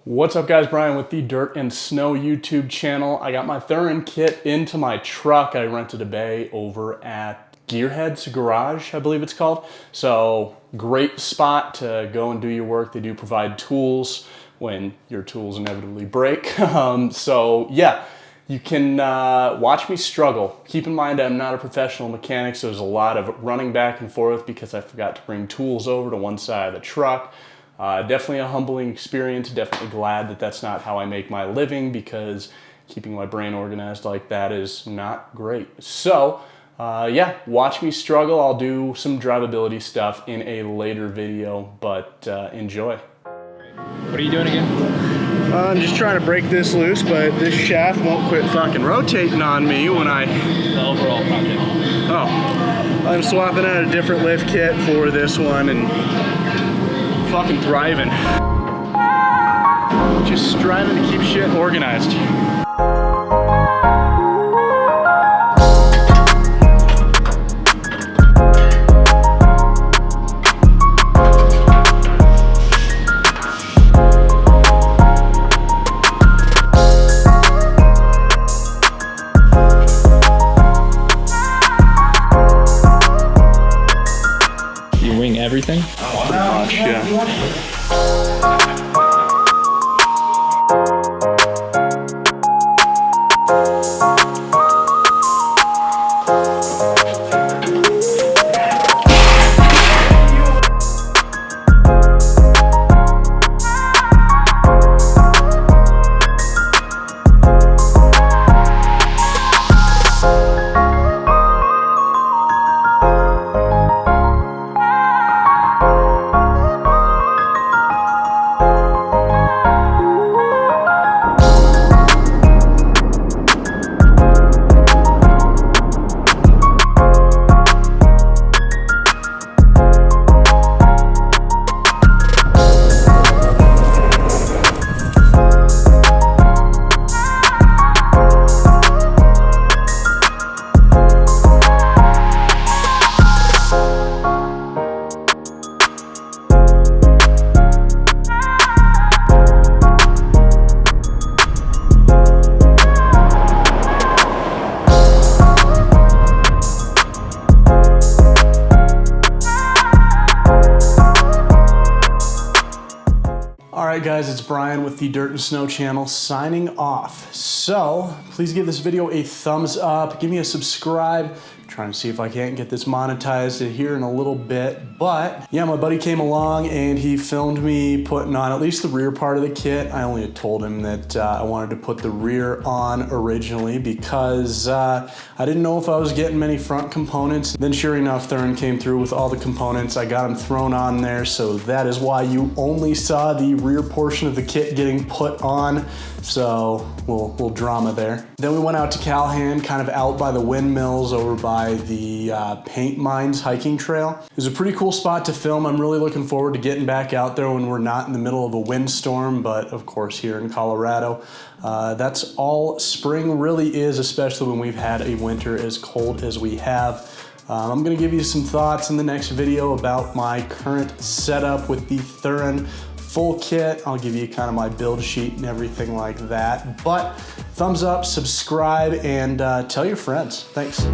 What's up guys, Brian with the Dirt and Snow YouTube channel. I got my Thuren kit into my truck. I rented a bay over at Gearhead's Garage, I believe it's called. So great spot to go and do your work. They do provide tools when your tools inevitably break. So yeah, you can watch me struggle. Keep in mind I'm not a professional mechanic, so there's a lot of running back and forth because I forgot to bring tools over to one side of the truck. Definitely a humbling experience. Definitely glad that that's not how I make my living, because keeping my brain organized like that is not great. So yeah, watch me struggle. I'll do some drivability stuff in a later video, but enjoy. What are you doing again? I'm just trying to break this loose, but this shaft won't quit fucking rotating on me when I... The overall project. Oh. I'm swapping out a different lift kit for this one and fucking thriving. Just striving to keep shit organized. You wing everything? Pretty much, yeah. Alright guys, it's Brian with the Dirt and Snow channel signing off. So, please give this video a thumbs up, give me a subscribe. I'm trying to see if I can't get this monetized here in a little bit. But yeah, my buddy came along and he filmed me putting on at least the rear part of the kit. I only had told him that I wanted to put the rear on originally because I didn't know if I was getting many front components. Then sure enough, Thuren came through with all the components. I got them thrown on there, so that is why you only saw the rear portion of the kit getting put on. So little drama there. Then we went out to Calhan, kind of out by the windmills over by the Paint Mines hiking trail. It was a pretty cool spot to film. I'm really looking forward to getting back out there when we're not in the middle of a windstorm, but of course here in Colorado, that's all spring really is, especially when we've had a winter as cold as we have. I'm gonna give you some thoughts in the next video about my current setup with the Thuren full kit. I'll give you kind of my build sheet and everything like that. But thumbs up, subscribe, and tell your friends. Thanks.